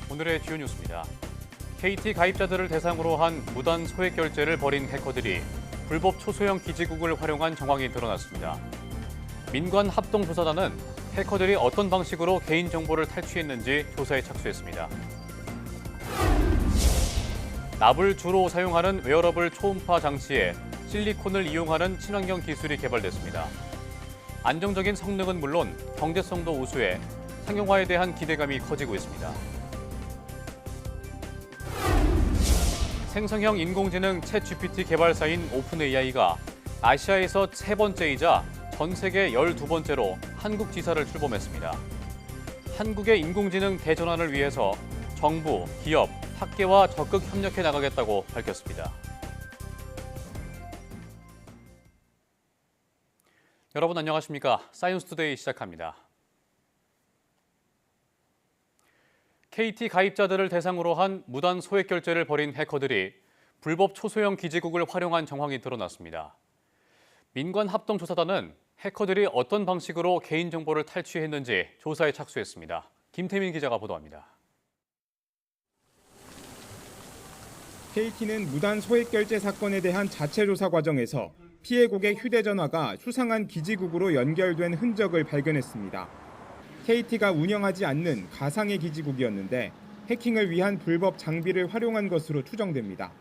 오늘의 주요 뉴스입니다. KT 가입자들을 대상으로 한 무단 소액 결제를 벌인 해커들이 불법 초소형 기지국을 활용한 정황이 드러났습니다. 민관 합동조사단은 해커들이 어떤 방식으로 개인정보를 탈취했는지 조사에 착수했습니다. 납을 주로 사용하는 웨어러블 초음파 장치에 실리콘을 이용하는 친환경 기술이 개발됐습니다. 안정적인 성능은 물론 경제성도 우수해 상용화에 대한 기대감이 커지고 있습니다. 생성형 인공지능 챗GPT 개발사인 오픈AI가 아시아에서 3번째이자 전 세계 12번째로 한국 지사를 출범했습니다. 한국의 인공지능 대전환을 위해서 정부, 기업, 학계와 적극 협력해 나가겠다고 밝혔습니다. 여러분 안녕하십니까? 사이언스투데이 시작합니다. KT 가입자들을 대상으로 한 무단 소액 결제를 벌인 해커들이 불법 초소형 기지국을 활용한 정황이 드러났습니다. 민관 합동조사단은 해커들이 어떤 방식으로 개인정보를 탈취했는지 조사에 착수했습니다. 김태민 기자가 보도합니다. KT는 무단 소액 결제 사건에 대한 자체 조사 과정에서 피해 고객 휴대전화가 수상한 기지국으로 연결된 흔적을 발견했습니다. KT가 운영하지 않는 가상의 기지국이었는데 해킹을 위한 불법 장비를 활용한 것으로 추정됩니다.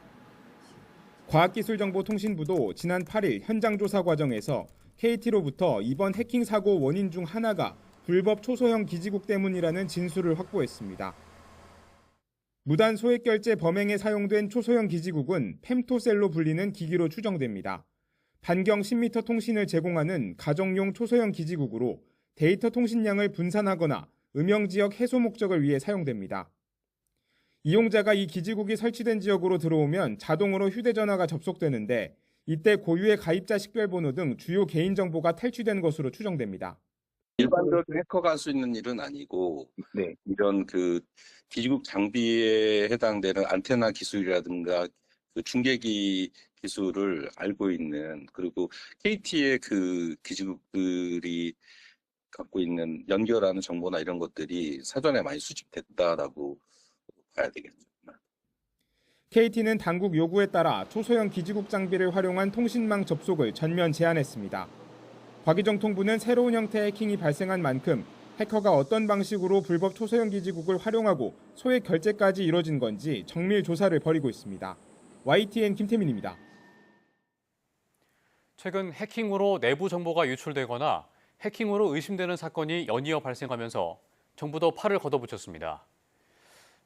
과학기술정보통신부도 지난 8일 현장 조사 과정에서 KT로부터 이번 해킹 사고 원인 중 하나가 불법 초소형 기지국 때문이라는 진술을 확보했습니다. 무단 소액 결제 범행에 사용된 초소형 기지국은 펨토셀로 불리는 기기로 추정됩니다. 반경 10m 통신을 제공하는 가정용 초소형 기지국으로 데이터 통신량을 분산하거나 음영지역 해소 목적을 위해 사용됩니다. 이용자가 이 기지국이 설치된 지역으로 들어오면 자동으로 휴대전화가 접속되는데 이때 고유의 가입자 식별번호 등 주요 개인정보가 탈취된 것으로 추정됩니다. 일반적인 해커가 할 수 있는 일은 아니고 이런 기지국 장비에 해당되는 안테나 기술이라든가 중계기 기술을 알고 있는 그리고 KT의 기지국들이 갖고 있는 연결하는 정보나 이런 것들이 사전에 많이 수집됐다라고 봐야 되겠죠. KT는 당국 요구에 따라 초소형 기지국 장비를 활용한 통신망 접속을 전면 제한했습니다. 과기정통부는 새로운 형태의 해킹이 발생한 만큼 해커가 어떤 방식으로 불법 초소형 기지국을 활용하고 소액 결제까지 이뤄진 건지 정밀 조사를 벌이고 있습니다. YTN 김태민입니다. 최근 해킹으로 내부 정보가 유출되거나 해킹으로 의심되는 사건이 연이어 발생하면서 정부도 팔을 걷어붙였습니다.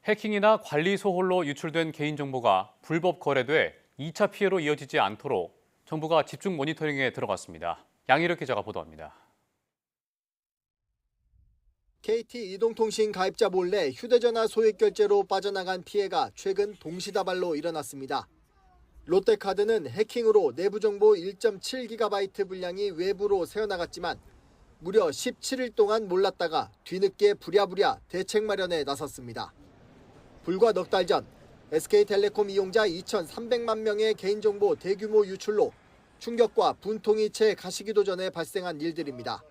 해킹이나 관리 소홀로 유출된 개인정보가 불법 거래돼 2차 피해로 이어지지 않도록 정부가 집중 모니터링에 들어갔습니다. 양희력 기자가 보도합니다. KT 이동통신 가입자 몰래 휴대전화 소액 결제로 빠져나간 피해가 최근 동시다발로 일어났습니다. 롯데카드는 해킹으로 내부 정보 1.7GB 분량이 외부로 새어나갔지만 무려 17일 동안 몰랐다가 뒤늦게 부랴부랴 대책 마련에 나섰습니다. 불과 넉 달 전 SK텔레콤 이용자 2,300만 명의 개인정보 대규모 유출로 충격과 분통이 채 가시기도 전에 발생한 일들입니다.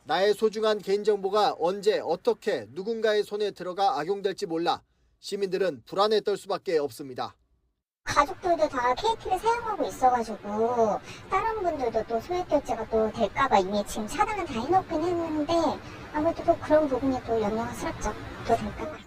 나의 소중한 개인정보가 언제 어떻게 누군가의 손에 들어가 악용될지 몰라 시민들은 불안에 떨 수밖에 없습니다. 가족들도 다 KT를 사용하고 있어가지고 다른 분들도 또 소액 결제가 또 될까봐 이미 지금 차단은 다 해놓긴 했는데 아무래도 또 그런 부분이 또 염려스럽죠. 또 될까봐.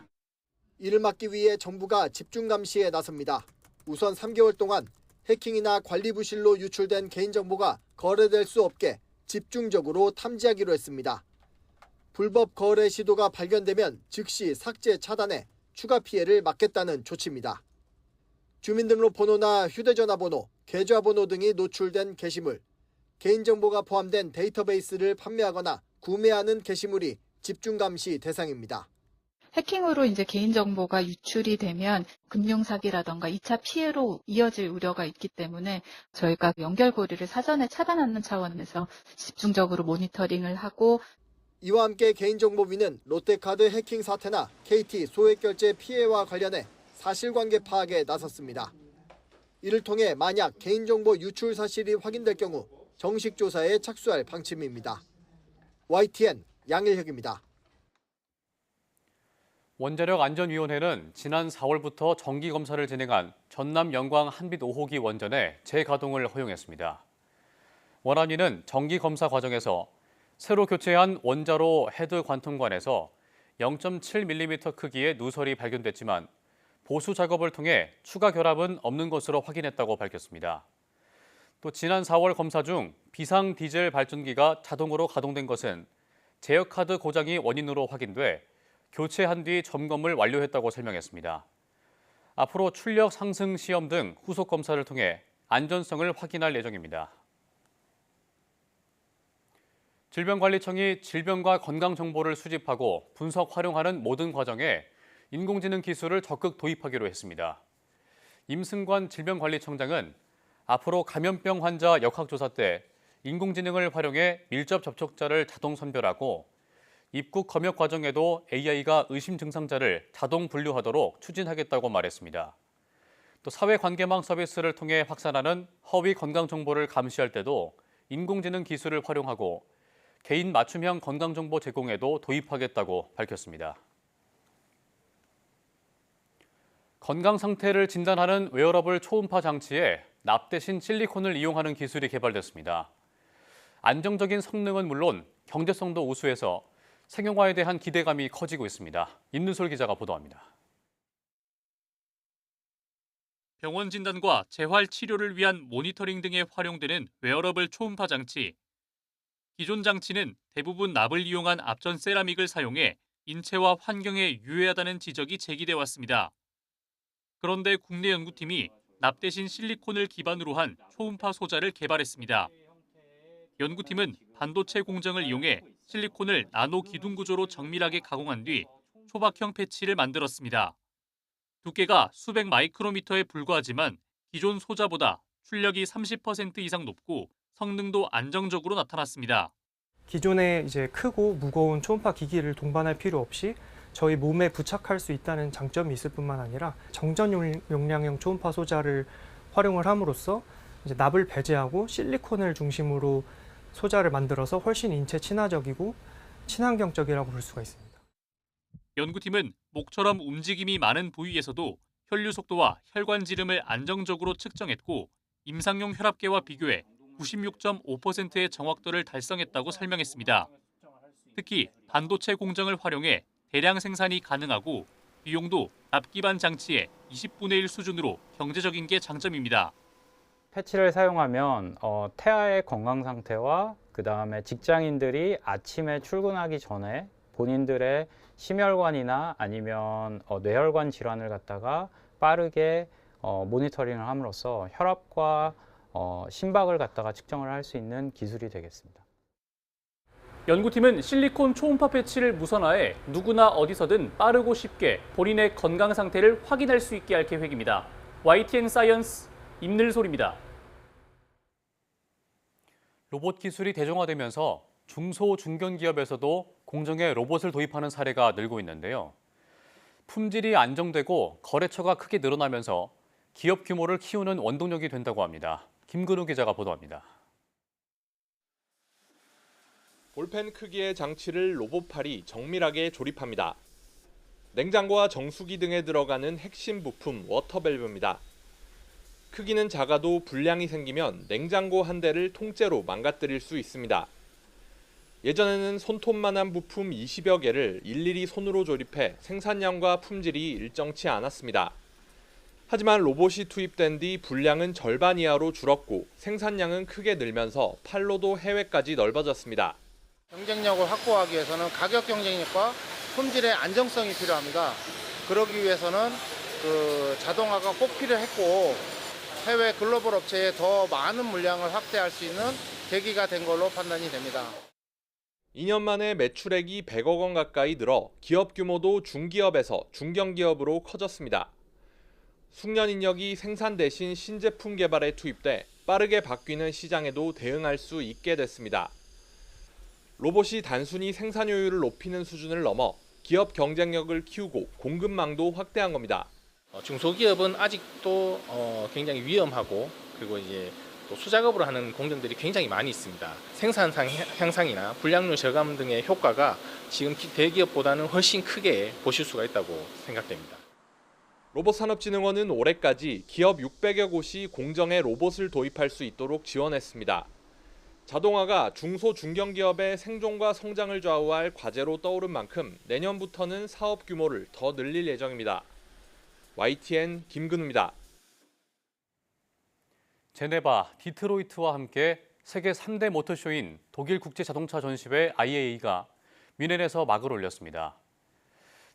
이를 막기 위해 정부가 집중 감시에 나섭니다. 우선 3개월 동안 해킹이나 관리 부실로 유출된 개인정보가 거래될 수 없게 집중적으로 탐지하기로 했습니다. 불법 거래 시도가 발견되면 즉시 삭제 차단해 추가 피해를 막겠다는 조치입니다. 주민등록번호나 휴대전화 번호, 계좌번호 등이 노출된 게시물, 개인정보가 포함된 데이터베이스를 판매하거나 구매하는 게시물이 집중 감시 대상입니다. 해킹으로 이제 개인정보가 유출이 되면 금융사기라던가 2차 피해로 이어질 우려가 있기 때문에 저희가 연결고리를 사전에 차단하는 차원에서 집중적으로 모니터링을 하고 이와 함께 개인정보위는 롯데카드 해킹 사태나 KT 소액결제 피해와 관련해 사실관계 파악에 나섰습니다. 이를 통해 만약 개인정보 유출 사실이 확인될 경우 정식 조사에 착수할 방침입니다. YTN 양일혁입니다. 원자력안전위원회는 지난 4월부터 정기검사를 진행한 전남 영광 한빛 5호기 원전의 재가동을 허용했습니다. 원안위는 정기검사 과정에서 새로 교체한 원자로 헤드 관통관에서 0.7mm 크기의 누설이 발견됐지만 보수 작업을 통해 추가 결합은 없는 것으로 확인했다고 밝혔습니다. 또 지난 4월 검사 중 비상 디젤 발전기가 자동으로 가동된 것은 제어카드 고장이 원인으로 확인돼 교체한 뒤 점검을 완료했다고 설명했습니다. 앞으로 출력 상승 시험 등 후속 검사를 통해 안전성을 확인할 예정입니다. 질병관리청이 질병과 건강 정보를 수집하고 분석 활용하는 모든 과정에 인공지능 기술을 적극 도입하기로 했습니다. 임승관 질병관리청장은 앞으로 감염병 환자 역학조사 때 인공지능을 활용해 밀접 접촉자를 자동 선별하고 입국 검역 과정에도 AI가 의심 증상자를 자동 분류하도록 추진하겠다고 말했습니다. 또 사회관계망 서비스를 통해 확산하는 허위 건강 정보를 감시할 때도 인공지능 기술을 활용하고 개인 맞춤형 건강정보 제공에도 도입하겠다고 밝혔습니다. 건강 상태를 진단하는 웨어러블 초음파 장치에 납 대신 실리콘을 이용하는 기술이 개발됐습니다. 안정적인 성능은 물론 경제성도 우수해서 생용화에 대한 기대감이 커지고 있습니다. 임누솔 기자가 보도합니다. 병원 진단과 재활 치료를 위한 모니터링 등에 활용되는 웨어러블 초음파 장치. 기존 장치는 대부분 납을 이용한 앞전 세라믹을 사용해 인체와 환경에 유해하다는 지적이 제기돼 왔습니다. 그런데 국내 연구팀이 납 대신 실리콘을 기반으로 한 초음파 소자를 개발했습니다. 연구팀은 반도체 공정을 이용해 실리콘을 나노 기둥 구조로 정밀하게 가공한 뒤 초박형 패치를 만들었습니다. 두께가 수백 마이크로미터에 불과하지만 기존 소자보다 출력이 30% 이상 높고 성능도 안정적으로 나타났습니다. 기존에 이제 크고 무거운 초음파 기기를 동반할 필요 없이 저희 몸에 부착할 수 있다는 장점이 있을 뿐만 아니라 정전 용량형 초음파 소자를 활용을 함으로써 이제 납을 배제하고 실리콘을 중심으로 소자를 만들어서 훨씬 인체 친화적이고 친환경적이라고 볼 수가 있습니다. 연구팀은 목처럼 움직임이 많은 부위에서도 혈류 속도와 혈관 지름을 안정적으로 측정했고 임상용 혈압계와 비교해 96.5%의 정확도를 달성했다고 설명했습니다. 특히 반도체 공정을 활용해 대량 생산이 가능하고 비용도 납 기반 장치의 20분의 1 수준으로 경제적인 게 장점입니다. 패치를 사용하면 태아의 건강 상태와 그다음에 직장인들이 아침에 출근하기 전에 본인들의 심혈관이나 아니면 뇌혈관 질환을 갖다가 빠르게 모니터링을 함으로써 혈압과 심박을 갖다가 측정을 할 수 있는 기술이 되겠습니다. 연구팀은 실리콘 초음파 패치를 무선화해 누구나 어디서든 빠르고 쉽게 본인의 건강 상태를 확인할 수 있게 할 계획입니다. YTN 사이언스 임늘솔입니다. 로봇 기술이 대중화되면서 중소 중견 기업에서도 공정에 로봇을 도입하는 사례가 늘고 있는데요. 품질이 안정되고 거래처가 크게 늘어나면서 기업 규모를 키우는 원동력이 된다고 합니다. 김근우 기자가 보도합니다. 볼펜 크기의 장치를 로봇팔이 정밀하게 조립합니다. 냉장고와 정수기 등에 들어가는 핵심 부품 워터밸브입니다. 크기는 작아도 불량이 생기면 냉장고 한 대를 통째로 망가뜨릴 수 있습니다. 예전에는 손톱만한 부품 20여 개를 일일이 손으로 조립해 생산량과 품질이 일정치 않았습니다. 하지만 로봇이 투입된 뒤 불량은 절반 이하로 줄었고 생산량은 크게 늘면서 판로도 해외까지 넓어졌습니다. 경쟁력을 확보하기 위해서는 가격 경쟁력과 품질의 안정성이 필요합니다. 그러기 위해서는 자동화가 꼭 필요했고 해외 글로벌 업체에 더 많은 물량을 확대할 수 있는 계기가 된 걸로 판단이 됩니다. 2년 만에 매출액이 100억 원 가까이 늘어 기업 규모도 중기업에서 중견기업으로 커졌습니다. 숙련 인력이 생산 대신 신제품 개발에 투입돼 빠르게 바뀌는 시장에도 대응할 수 있게 됐습니다. 로봇이 단순히 생산효율을 높이는 수준을 넘어 기업 경쟁력을 키우고 공급망도 확대한 겁니다. 중소기업은 아직도 굉장히 위험하고 그리고 이제 또 수작업으로 하는 공정들이 굉장히 많이 있습니다. 생산 향상이나 불량률 저감 등의 효과가 지금 대기업보다는 훨씬 크게 보실 수가 있다고 생각됩니다. 로봇산업진흥원은 올해까지 기업 600여 곳이 공정에 로봇을 도입할 수 있도록 지원했습니다. 자동화가 중소 중견기업의 생존과 성장을 좌우할 과제로 떠오른 만큼 내년부터는 사업 규모를 더 늘릴 예정입니다. YTN 김근우입니다. 제네바, 디트로이트와 함께 세계 3대 모터쇼인 독일 국제자동차 전시회 IAA가 뮌헨에서 막을 올렸습니다.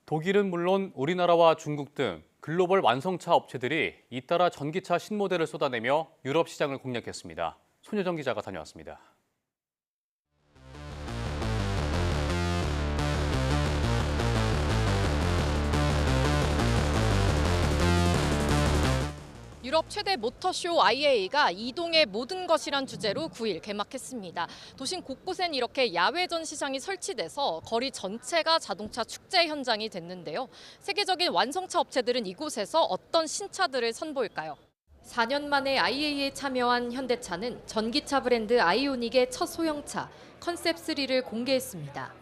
독일은 물론 우리나라와 중국 등 글로벌 완성차 업체들이 잇따라 전기차 신모델을 쏟아내며 유럽 시장을 공략했습니다. 손효정 기자가 다녀왔습니다. 유럽 최대 모터쇼 IAA가 이동의 모든 것이란 주제로 9일 개막했습니다. 도심 곳곳엔 이렇게 야외 전시장이 설치돼서 거리 전체가 자동차 축제 현장이 됐는데요. 세계적인 완성차 업체들은 이곳에서 어떤 신차들을 선보일까요? 4년 만에 IAA에 참여한 현대차는 전기차 브랜드 아이오닉의 첫 소형차 컨셉3를 공개했습니다.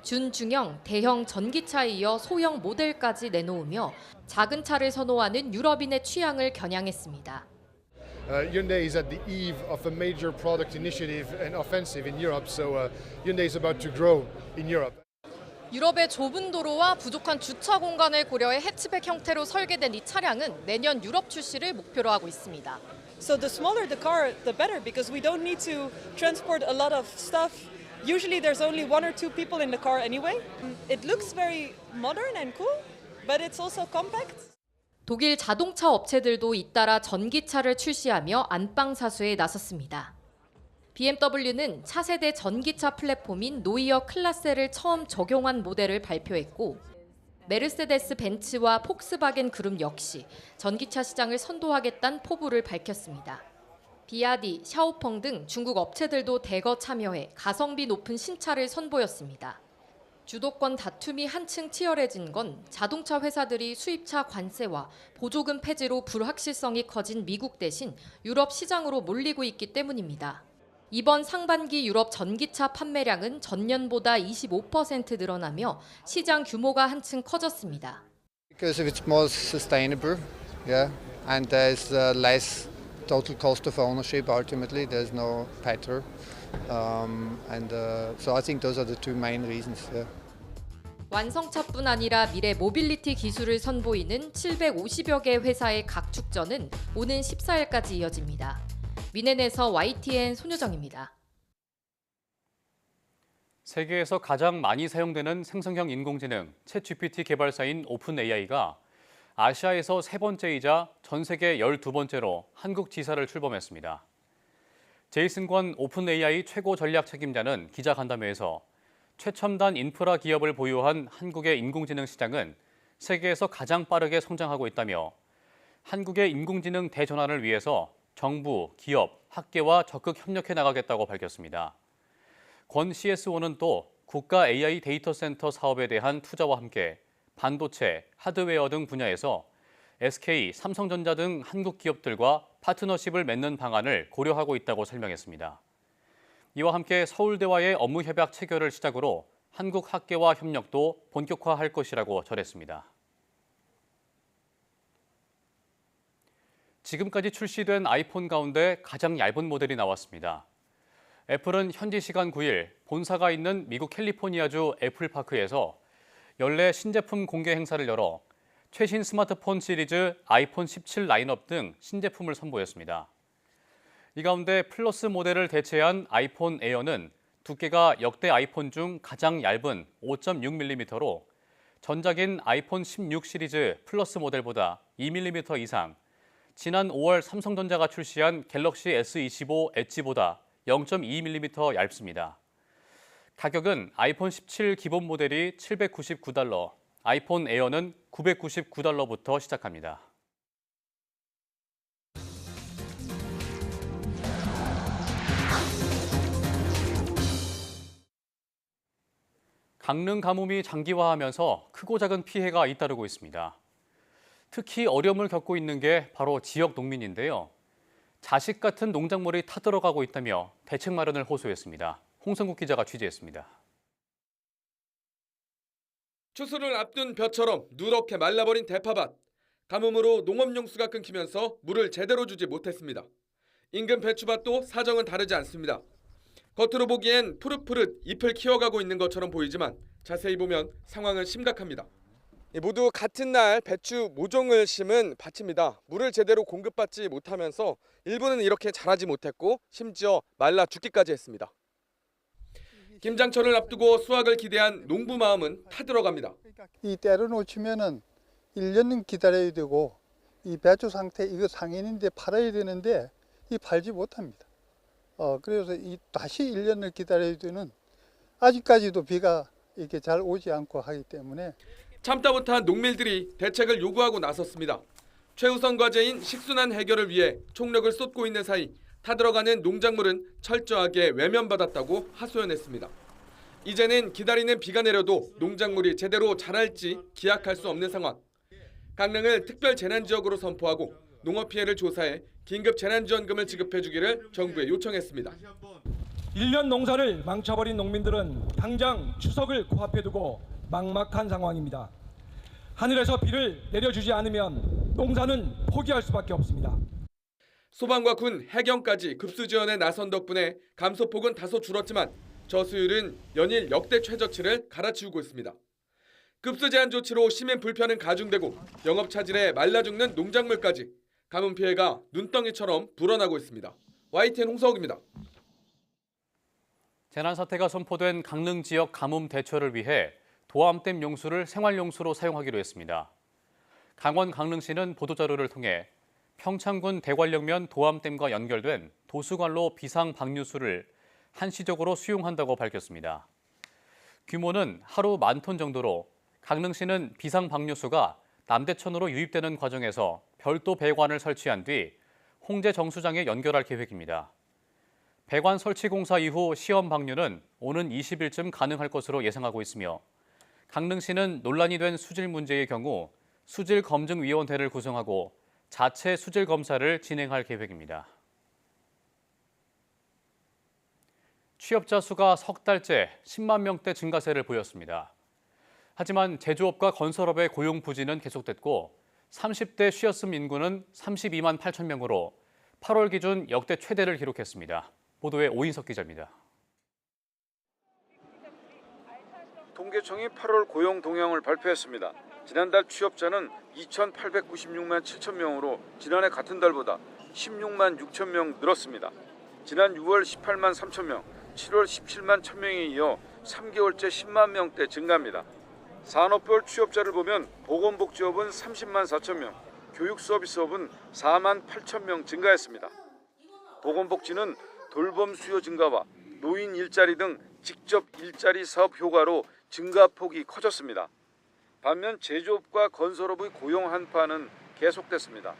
준중형, 대형 전기차에 이어 소형 모델까지 내놓으며 작은 차를 선호하는 유럽인의 취향을 겨냥했습니다. Hyundai is at the eve of a major product initiative and offensive in Europe, so Hyundai is about to grow in Europe. 유럽의 좁은 도로와 부족한 주차 공간을 고려해 해치백 형태로 설계된 이 차량은 내년 유럽 출시를 목표로 하고 있습니다. So the smaller the car, the better, because we don't need to transport a lot of stuff. Usually there's only one or two people in the car anyway. It looks very modern and cool, but it's also compact. 독일 자동차 업체들도 잇따라 전기차를 출시하며 안방 사수에 나섰습니다. BMW는 차세대 전기차 플랫폼인 노이어 클라세를 처음 적용한 모델을 발표했고 메르세데스 벤츠와 폭스바겐 그룹 역시 전기차 시장을 선도하겠다는 포부를 밝혔습니다. 비아디, 샤오펑 등 중국 업체들도 대거 참여해 가성비 높은 신차를 선보였습니다. 주도권 다툼이 한층 치열해진 건 자동차 회사들이 수입차 관세와 보조금 폐지로 불확실성이 커진 미국 대신 유럽 시장으로 몰리고 있기 때문입니다. 이번 상반기 유럽 전기차 판매량은 전년보다 25% 늘어나며 시장 규모가 한층 커졌습니다. Because it's more sustainable, yeah, and there's less total cost of ownership. Ultimately, there's no petrol, and so I think those are the two main reasons. Yeah. 완성차뿐 아니라 미래 모빌리티 기술을 선보이는 750여 개 회사의 각축전은 오는 14일까지 이어집니다. 뮌헨에서 YTN 손효정입니다. 세계에서 가장 많이 사용되는 생성형 인공지능 챗GPT 개발사인 오픈AI가 아시아에서 세 번째이자 전 세계 12번째로 한국 지사를 출범했습니다. 제이슨 권 오픈AI 최고 전략 책임자는 기자간담회에서 최첨단 인프라 기업을 보유한 한국의 인공지능 시장은 세계에서 가장 빠르게 성장하고 있다며 한국의 인공지능 대전환을 위해서 정부, 기업, 학계와 적극 협력해 나가겠다고 밝혔습니다. 권 CSO는 또 국가 AI 데이터 센터 사업에 대한 투자와 함께 반도체, 하드웨어 등 분야에서 SK, 삼성전자 등 한국 기업들과 파트너십을 맺는 방안을 고려하고 있다고 설명했습니다. 이와 함께 서울대와의 업무 협약 체결을 시작으로 한국 학계와 협력도 본격화할 것이라고 전했습니다. 지금까지 출시된 아이폰 가운데 가장 얇은 모델이 나왔습니다. 애플은 현지 시간 9일 본사가 있는 미국 캘리포니아주 애플파크에서 연례 신제품 공개 행사를 열어 최신 스마트폰 시리즈 아이폰 17 라인업 등 신제품을 선보였습니다. 이 가운데 플러스 모델을 대체한 아이폰 에어는 두께가 역대 아이폰 중 가장 얇은 5.6mm로 전작인 아이폰 16 시리즈 플러스 모델보다 2mm 이상, 지난 5월 삼성전자가 출시한 갤럭시 S25 엣지보다 0.2mm 얇습니다. 가격은 아이폰 17 기본 모델이 $799, 아이폰 에어는 $999부터 시작합니다. 강릉 가뭄이 장기화하면서 크고 작은 피해가 잇따르고 있습니다. 특히 어려움을 겪고 있는 게 바로 지역 농민인데요. 자식 같은 농작물이 타들어가고 있다며 대책 마련을 호소했습니다. 홍성국 기자가 취재했습니다. 추수를 앞둔 벼처럼 누렇게 말라버린 대파밭. 가뭄으로 농업용수가 끊기면서 물을 제대로 주지 못했습니다. 인근 배추밭도 사정은 다르지 않습니다. 겉으로 보기엔 푸릇푸릇 잎을 키워가고 있는 것처럼 보이지만 자세히 보면 상황은 심각합니다. 모두 같은 날 배추 모종을 심은 밭입니다. 물을 제대로 공급받지 못하면서 일부는 이렇게 자라지 못했고 심지어 말라 죽기까지 했습니다. 김장철을 앞두고 수확을 기대한 농부 마음은 타들어갑니다. 이 때려 놓치면은 1년 기다려야 되고 이 배추 상태 이거 상인인데 팔아야 되는데 이 팔지 못합니다. 그래서 이 다시 1년을 기다려야 되는 아직까지도 비가 이렇게 잘 오지 않고 하기 때문에 참다 못한 농민들이 대책을 요구하고 나섰습니다. 최우선 과제인 식순환 해결을 위해 총력을 쏟고 있는 사이 타들어가는 농작물은 철저하게 외면받았다고 하소연했습니다. 이제는 기다리는 비가 내려도 농작물이 제대로 자랄지 기약할 수 없는 상황. 강릉을 특별 재난지역으로 선포하고 농업 피해를 조사해 긴급 재난지원금을 지급해주기를 정부에 요청했습니다. 1년 농사를 망쳐버린 농민들은 당장 추석을 코앞에 두고 막막한 상황입니다. 하늘에서 비를 내려주지 않으면 농사는 포기할 수밖에 없습니다. 소방과 군, 해경까지 급수 지원에 나선 덕분에 감소폭은 다소 줄었지만 저수율은 연일 역대 최저치를 갈아치우고 있습니다. 급수 제한 조치로 시민 불편은 가중되고 영업 차질에 말라 죽는 농작물까지 가뭄 피해가 눈덩이처럼 불어나고 있습니다. YTN 홍서욱입니다. 재난 사태가 선포된 강릉 지역 가뭄 대처를 위해 도암댐 용수를 생활용수로 사용하기로 했습니다. 강원 강릉시는 보도자료를 통해 평창군 대관령면 도암댐과 연결된 도수관로 비상 방류수를 한시적으로 수용한다고 밝혔습니다. 규모는 하루 10,000톤 정도로 강릉시는 비상 방류수가 남대천으로 유입되는 과정에서 별도 배관을 설치한 뒤 홍제 정수장에 연결할 계획입니다. 배관 설치 공사 이후 시험 방류는 오는 20일쯤 가능할 것으로 예상하고 있으며 강릉시는 논란이 된 수질 문제의 경우 수질검증위원회를 구성하고 자체 수질 검사를 진행할 계획입니다. 취업자 수가 석 달째 10만 명대 증가세를 보였습니다. 하지만 제조업과 건설업의 고용 부진은 계속됐고 30대 쉬었음 인구는 32만 8천 명으로 8월 기준 역대 최대를 기록했습니다. 보도에 오인석 기자입니다. 통계청이 8월 고용 동향을 발표했습니다. 지난달 취업자는 2,896만 7천 명으로 지난해 같은 달보다 16만 6천 명 늘었습니다. 지난 6월 18만 3천 명, 7월 17만 1천 명에 이어 3개월째 10만 명대 증가입니다. 산업별 취업자를 보면 보건복지업은 30만 4천 명, 교육서비스업은 4만 8천 명 증가했습니다. 보건복지는 돌봄 수요 증가와 노인 일자리 등 직접 일자리 사업 효과로 증가폭이 커졌습니다. 반면 제조업과 건설업의 고용 한파는 계속됐습니다.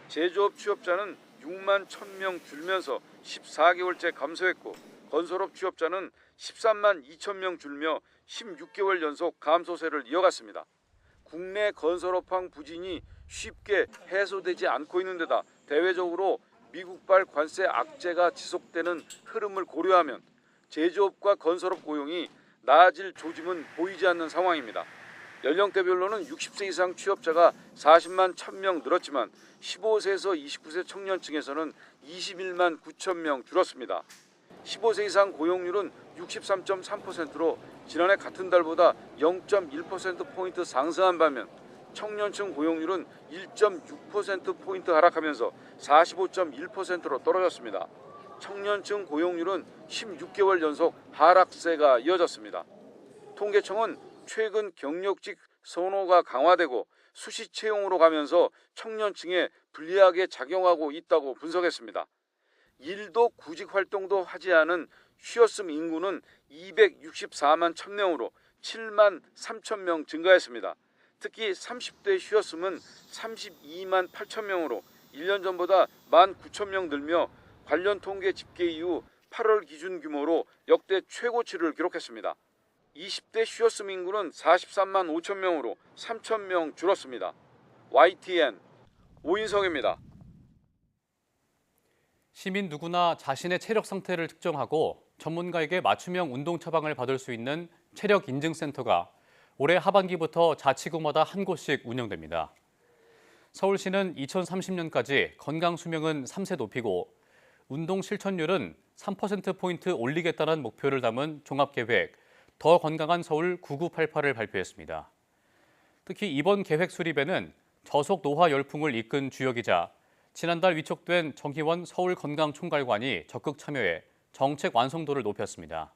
제조업 취업자는 6만 1,000명 줄면서 14개월째 감소했고 건설업 취업자는 13만 2천 명 줄며 16개월 연속 감소세를 이어갔습니다. 국내 건설업황 부진이 쉽게 해소되지 않고 있는 데다 대외적으로 미국발 관세 악재가 지속되는 흐름을 고려하면 제조업과 건설업 고용이 나아질 조짐은 보이지 않는 상황입니다. 연령대별로는 60세 이상 취업자가 40만 1,000명 늘었지만 15세에서 29세 청년층에서는 21만 9천 명 줄었습니다. 15세 이상 고용률은 63.3%로 지난해 같은 달보다 0.1%포인트 상승한 반면 청년층 고용률은 1.6%포인트 하락하면서 45.1%로 떨어졌습니다. 청년층 고용률은 16개월 연속 하락세가 이어졌습니다. 통계청은 최근 경력직 선호가 강화되고 수시 채용으로 가면서 청년층에 불리하게 작용하고 있다고 분석했습니다. 일도 구직 활동도 하지 않은 쉬었음 인구는 264만 1,000명으로 7만 3천 명 증가했습니다. 특히 30대 쉬었음은 32만 8천 명으로 1년 전보다 1만 9천 명 늘며 관련 통계 집계 이후 8월 기준 규모로 역대 최고치를 기록했습니다. 20대 슈어스մ 인구는 43만 5천 명으로 3천 명 줄었습니다. YTN 오인성입니다. 시민 누구나 자신의 체력 상태를 측정하고 전문가에게 맞춤형 운동 처방을 받을 수 있는 체력 인증센터가 올해 하반기부터 자치구마다 한 곳씩 운영됩니다. 서울시는 2030년까지 건강 수명은 3세 높이고 운동 실천율은 3%포인트 올리겠다는 목표를 담은 종합계획 더 건강한 서울 9988을 발표했습니다. 특히 이번 계획 수립에는 저속 노화 열풍을 이끈 주역이자 지난달 위촉된 정희원 서울건강총괄관이 적극 참여해 정책 완성도를 높였습니다.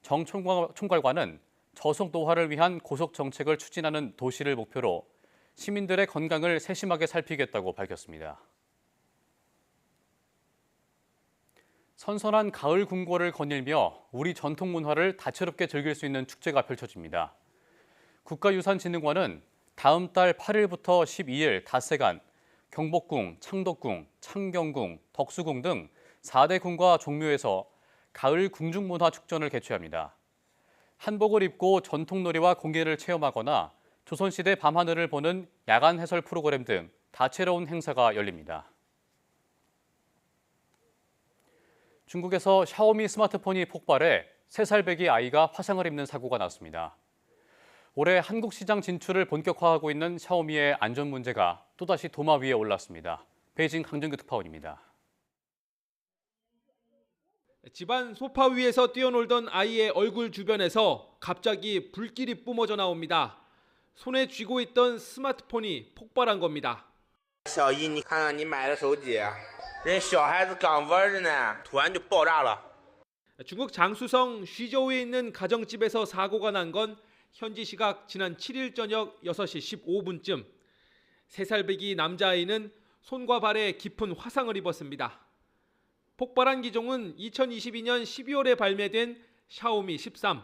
정 총괄관은 저속 노화를 위한 고속 정책을 추진하는 도시를 목표로 시민들의 건강을 세심하게 살피겠다고 밝혔습니다. 선선한 가을 궁궐을 거닐며 우리 전통 문화를 다채롭게 즐길 수 있는 축제가 펼쳐집니다. 국가유산진흥원은 다음 달 8일부터 12일 닷새간 경복궁, 창덕궁, 창경궁, 덕수궁 등 4대 궁과 종묘에서 가을 궁중문화축전을 개최합니다. 한복을 입고 전통놀이와 공예를 체험하거나 조선시대 밤하늘을 보는 야간 해설 프로그램 등 다채로운 행사가 열립니다. 중국에서 샤오미 스마트폰이 폭발해 3살 배기 아이가 화상을 입는 사고가 났습니다. 올해 한국 시장 진출을 본격화하고 있는 샤오미의 안전 문제가 또다시 도마 위에 올랐습니다. 베이징 강정규 특파원입니다. 집안 소파 위에서 뛰어놀던 아이의 얼굴 주변에서 갑자기 불길이 뿜어져 나옵니다. 손에 쥐고 있던 스마트폰이 폭발한 겁니다. 중국 장쑤성 쉬저우에 있는 가정집에서 사고가 난 건 현지 시각 지난 7일 저녁 6시 15분쯤 3살 배기 남자아이는 손과 발에 깊은 화상을 입었습니다. 폭발한 기종은 2022년 12월에 발매된 샤오미 13.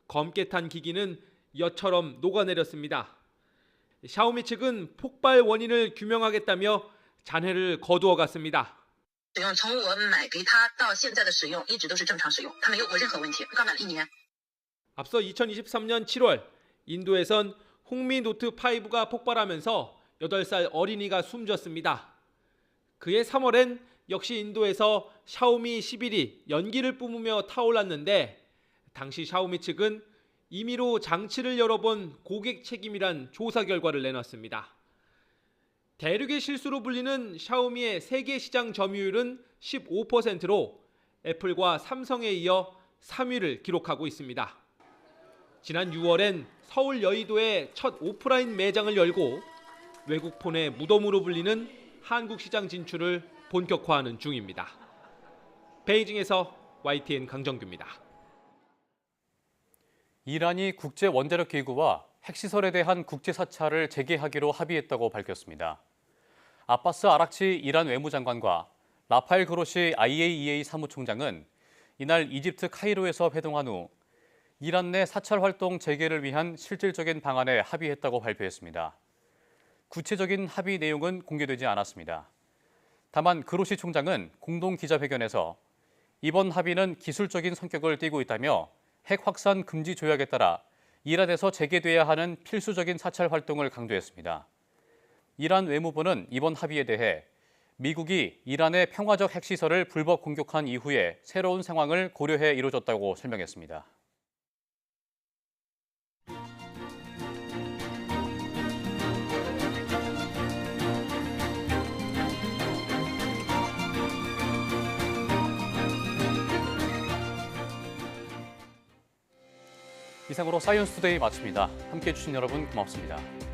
검게 탄 기기는 엿처럼 녹아내렸습니다. 샤오미 측은 폭발 원인을 규명하겠다며 잔해를 거두어 갔습니다. 앞서 2023년 7월 인도에선 홍미 노트 5가 폭발하면서 8살 어린이가 숨졌습니다. 그해 3월엔 역시 인도에서 샤오미 11이 연기를 뿜으며 타올랐는데 당시 샤오미 측은 임의로 장치를 열어본 고객 책임이란 조사 결과를 내놨습니다. 대륙의 실수로 불리는 샤오미의 세계 시장 점유율은 15%로 애플과 삼성에 이어 3위를 기록하고 있습니다. 지난 6월엔 서울 여의도에 첫 오프라인 매장을 열고 외국 폰의 무덤으로 불리는 한국 시장 진출을 본격화하는 중입니다. 베이징에서 YTN 강정규입니다. 이란이 국제원자력기구와 핵시설에 대한 국제사찰을 재개하기로 합의했다고 밝혔습니다. 아바스 아락치 이란 외무장관과 라파엘 그로시 IAEA 사무총장은 이날 이집트 카이로에서 회동한 후 이란 내 사찰 활동 재개를 위한 실질적인 방안에 합의했다고 발표했습니다. 구체적인 합의 내용은 공개되지 않았습니다. 다만 그로시 총장은 공동 기자회견에서 이번 합의는 기술적인 성격을 띠고 있다며 핵 확산 금지 조약에 따라 이란에서 재개돼야 하는 필수적인 사찰 활동을 강조했습니다. 이란 외무부는 이번 합의에 대해 미국이 이란의 평화적 핵시설을 불법 공격한 이후에 새로운 상황을 고려해 이루어졌다고 설명했습니다. 이상으로 사이언스 투데이 마칩니다. 함께해 주신 여러분 고맙습니다.